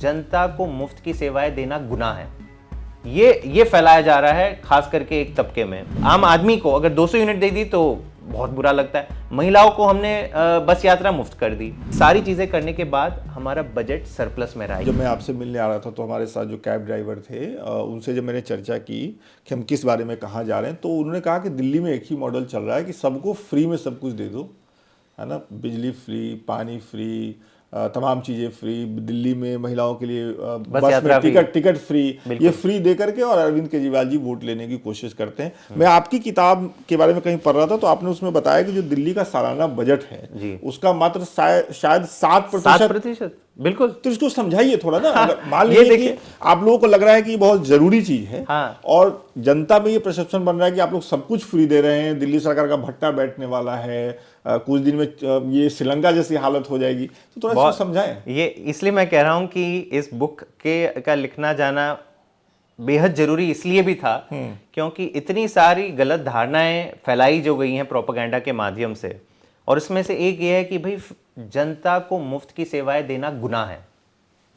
जनता को मुफ्त की सेवाएं देना गुनाह है। ये फैलाया जा रहा है खास करके एक तबके में। आम आदमी को अगर 200 यूनिट दे दी तो बहुत बुरा लगता है। महिलाओं को हमने बस यात्रा मुफ्त कर दी। सारी चीजें करने के बाद हमारा बजट सरप्लस में रहा। जब मैं आपसे मिलने आ रहा था तो हमारे साथ जो कैब ड्राइवर थे उनसे जब मैंने चर्चा की कि हम किस बारे में कहाँ जा रहे हैं, तो उन्होंने कहा कि दिल्ली में एक ही मॉडल चल रहा है कि सबको फ्री में सब कुछ दे दो, है ना, बिजली फ्री, पानी फ्री, तमाम चीज़ें फ्री, दिल्ली में महिलाओं के लिए बस में टिकट फ्री, ये फ्री दे करके, और अरविंद केजरीवाल जी वोट लेने की कोशिश करते हैं। मैं आपकी किताब के बारे में कहीं पढ़ रहा था तो आपने उसमें बताया कि जो दिल्ली का सालाना बजट है उसका मात्र शायद 7%। बिल्कुल। तो इसको समझाइए थोड़ा ना। मान लीजिए कि आप लोगों को लग रहा है कि ये बहुत जरूरी चीज है, और जनता में ये परसेप्शन बन रहा है कि आप लोग सब कुछ फ्री दे रहे हैं, दिल्ली सरकार का भट्टा बैठने वाला है, कुछ दिन में ये श्रीलंका जैसी हालत हो जाएगी, तो थोड़ा इसको समझाएं। ये इसलिए मैं कह रहा हूं कि इस बुक का लिखना जाना बेहद जरूरी इसलिए भी था क्योंकि इतनी सारी गलत धारणाएं फैलाई जो गई हैं प्रोपेगेंडा के माध्यम से, और इसमें से एक ये है कि भाई जनता को मुफ्त की सेवाएं देना गुनाह है।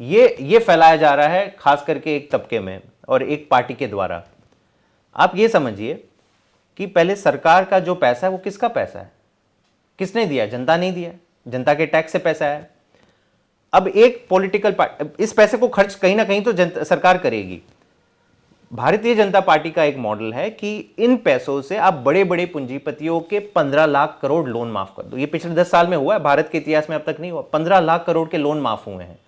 ये फैलाया जा रहा है खास करके एक तबके में और एक पार्टी के द्वारा। आप ये समझिए कि पहले सरकार का जो पैसा है वो किसका पैसा है, किसने दिया? जनता नहीं दिया, जनता के टैक्स से पैसा है। अब एक पॉलिटिकल पार्टी इस पैसे को खर्च कहीं ना कहीं तो सरकार करेगी। भारतीय जनता पार्टी का एक मॉडल है कि इन पैसों से आप बड़े बड़े पूंजीपतियों के 15 लाख करोड़ लोन माफ कर दो। ये पिछले 10 साल में हुआ है, भारत के इतिहास में अब तक नहीं हुआ। 15 लाख करोड़ के लोन माफ हुए हैं।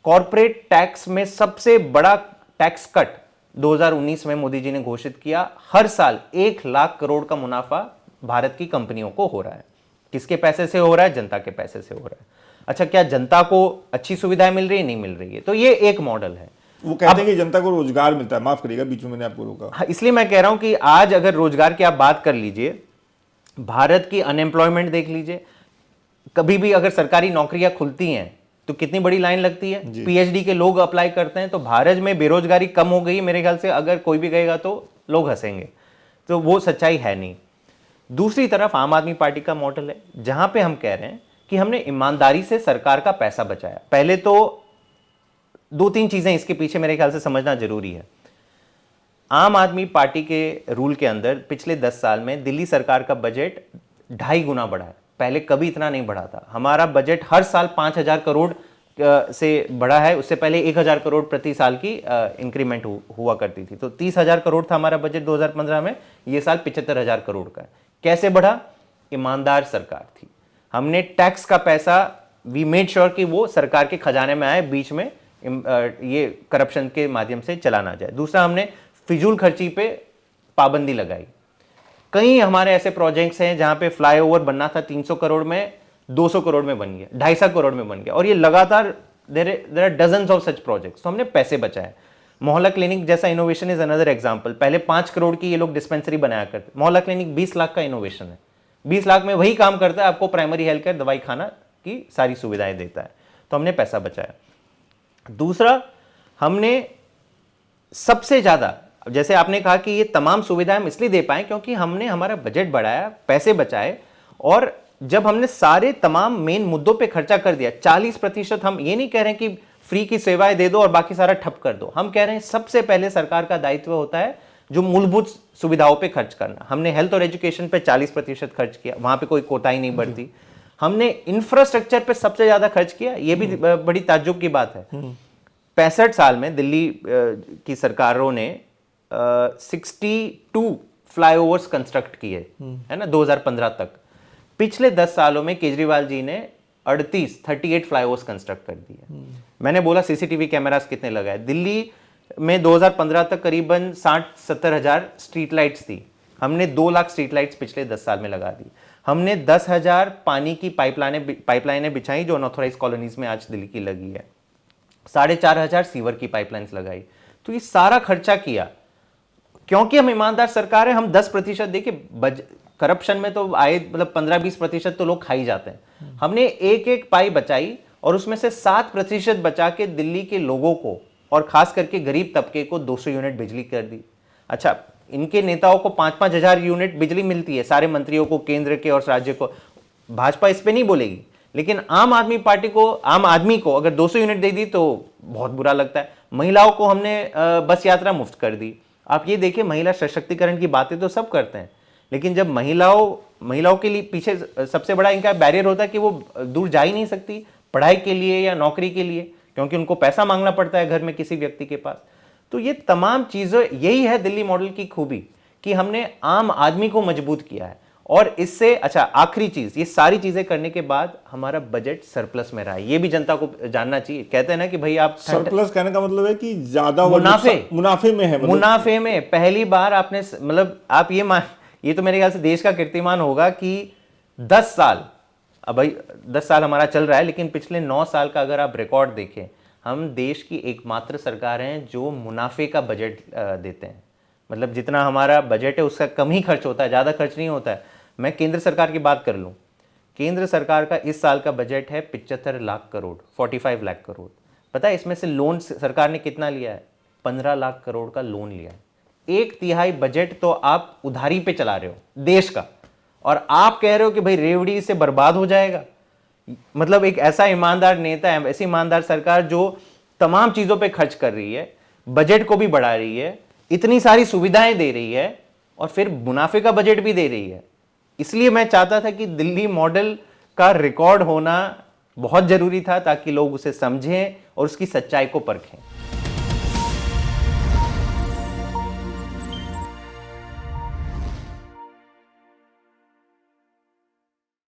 कॉर्पोरेट टैक्स में सबसे बड़ा टैक्स कट 2019 में मोदी जी ने घोषित किया। हर साल 1 लाख करोड़ का मुनाफा भारत की कंपनियों को हो रहा है। किसके पैसे से हो रहा है? जनता के पैसे से हो रहा है। अच्छा, क्या जनता को अच्छी सुविधाएं मिल रही है? नहीं मिल रही है। तो ये एक मॉडल है। वो कहते हैं कि जनता को रोजगार मिलता है। माफ करिएगा, बीच में मैंने आपको रोका। हाँ, इसलिए मैं कह रहा हूं कि आज अगर रोजगार की आप बात कर लीजिए, भारत की अनएम्प्लॉयमेंट देख लीजिए। कभी भी अगर सरकारी नौकरियां खुलती हैं तो कितनी बड़ी लाइन लगती है। पीएचडी के लोग अप्लाई करते हैं। तो भारत में बेरोजगारी कम हो गई मेरे ख्याल से। अगर कोई भी कहेगा तो लोग हंसेंगे, तो वो सच्चाई है नहीं। दूसरी तरफ आम आदमी पार्टी का मॉडल है जहां पे हम कह रहे हैं कि हमने ईमानदारी से सरकार का पैसा बचाया। पहले तो 2-3 चीजें इसके पीछे मेरे ख्याल से समझना जरूरी है। आम आदमी पार्टी के रूल के अंदर पिछले 10 साल में दिल्ली सरकार का बजट 2.5 गुना बढ़ा है। पहले कभी इतना नहीं बढ़ा था। हमारा बजट हर साल 5,000 करोड़ से बढ़ा है। उससे पहले 1,000 करोड़ प्रति साल की इंक्रीमेंट हुआ करती थी। तो 30,000 करोड़ था हमारा बजट 2015 में। ये साल 75,000 करोड़ का है। कैसे बढ़ा? ईमानदार सरकार थी। हमने टैक्स का पैसा वी मेड श्योर कि वो सरकार के खजाने में आए, बीच में ये करप्शन के माध्यम से चला ना जाए। दूसरा, हमने फिजूल खर्ची पे पाबंदी लगाई। कई हमारे ऐसे प्रोजेक्ट्स हैं जहां पे फ्लाईओवर बनना था 300 करोड़ में 200 करोड़ में बन गया, 250 करोड़ में बन गया। और ये लगातार there are dozens of such projects. तो हमने पैसे बचाए। मोहल्ला क्लिनिक जैसा इनोवेशन इज अनदर एग्जांपल। पहले 5 करोड़ की ये लोग डिस्पेंसरी बनाया करते। मोहल्ला क्लिनिक 20 लाख का इनोवेशन है। 20 लाख में वही काम करता है, आपको प्राइमरी हेल्थ केयर, दवाई खाना की सारी सुविधाएं देता है। तो हमने पैसा बचाया। दूसरा, हमने सबसे ज्यादा, जैसे आपने कहा कि ये तमाम सुविधाएं हम इसलिए दे पाए क्योंकि हमने हमारा बजट बढ़ाया, पैसे बचाए। और जब हमने सारे तमाम मेन मुद्दों पे खर्चा कर दिया, 40%, हम ये नहीं कह रहे हैं कि फ्री की सेवाएं दे दो और बाकी सारा ठप कर दो। हम कह रहे हैं सबसे पहले सरकार का दायित्व होता है जो मूलभूत सुविधाओं पे खर्च करना। हमने हेल्थ और एजुकेशन पे 40% खर्च किया, वहां पे कोई कोताही नहीं बढ़ती। हमने इंफ्रास्ट्रक्चर पे सबसे ज्यादा खर्च किया। ये भी बड़ी ताज्जुब की बात है। 65 साल में दिल्ली की सरकारों ने 62 फ्लाईओवर्स कंस्ट्रक्ट किए, है ना, 2015 तक। पिछले 10 सालों में केजरीवाल जी ने 38 फ्लाईओवर्स कंस्ट्रक्ट कर दिए। मैंने बोला सीसीटीवी कैमरास कितने लगाए। दिल्ली में 2015 तक करीबन 60-70 हजार स्ट्रीट लाइट्स थी। हमने 2 लाख स्ट्रीट लाइट्स पिछले 10 साल में लगा दी। हमने 10,000 पानी की पाइपलाइनें बिछाई जो अनऑथोराइज कॉलोनीज में आज दिल्ली की लगी है। 4,500 सीवर की पाइपलाइंस लगाई। तो ये सारा खर्चा किया क्योंकि हम ईमानदार सरकार है। हम 10% देखिए, करप्शन में तो आए मतलब 15-20% तो लोग खा ही जाते हैं। हमने एक एक पाई बचाई और उसमें से 7% बचा के दिल्ली के लोगों को और खास करके गरीब तबके को 200 यूनिट बिजली कर दी। अच्छा, इनके नेताओं को 5-5 हजार यूनिट बिजली मिलती है, सारे मंत्रियों को, केंद्र के और राज्य को। भाजपा इस पे नहीं बोलेगी लेकिन आम आदमी को अगर 200 यूनिट दे दी तो बहुत बुरा लगता है। महिलाओं को हमने बस यात्रा मुफ्त कर दी। आप ये देखिए, महिला सशक्तिकरण की बातें तो सब करते हैं, लेकिन जब महिलाओं के लिए पीछे सबसे बड़ा इनका बैरियर होता है कि वो दूर जा ही नहीं सकती पढ़ाई के लिए या नौकरी के लिए, क्योंकि उनको पैसा मांगना पड़ता है घर में किसी व्यक्ति के पास। तो ये तमाम चीजें, यही है दिल्ली मॉडल की खूबी कि हमने आम आदमी को मजबूत किया है। और इससे अच्छा आखिरी चीज, ये सारी चीजें करने के बाद हमारा बजट सरप्लस में रहा है, ये भी जनता को जानना चाहिए। कहते हैं ना कि भाई आप सरप्लस कहने का मतलब है कि ज्यादा मुनाफे में है, मतलब मुनाफे में पहली बार आपने, मतलब आप ये तो मेरे ख्याल से देश का कीर्तिमान होगा कि 10 साल, अब भाई 10 साल हमारा चल रहा है, लेकिन पिछले 9 साल का अगर आप रिकॉर्ड देखें, हम देश की एकमात्र सरकार हैं जो मुनाफे का बजट देते हैं। मतलब जितना हमारा बजट है उसका कम ही खर्च होता है, ज़्यादा खर्च नहीं होता है। मैं केंद्र सरकार की बात कर लूँ, केंद्र सरकार का इस साल का बजट है 75 लाख करोड़, 45 लाख करोड़। पता है इसमें से लोन सरकार ने कितना लिया है? 15 लाख करोड़ का लोन लिया है। 1/3 बजट तो आप उधारी पे चला रहे हो देश का, और आप कह रहे हो कि भाई रेवड़ी से बर्बाद हो जाएगा। मतलब एक ऐसा ईमानदार नेता है, ऐसी ईमानदार सरकार जो तमाम चीजों पे खर्च कर रही है, बजट को भी बढ़ा रही है, इतनी सारी सुविधाएं दे रही है, और फिर मुनाफे का बजट भी दे रही है। इसलिए मैं चाहता था कि दिल्ली मॉडल का रिकॉर्ड होना बहुत जरूरी था, ताकि लोग उसे समझें और उसकी सच्चाई को परखें।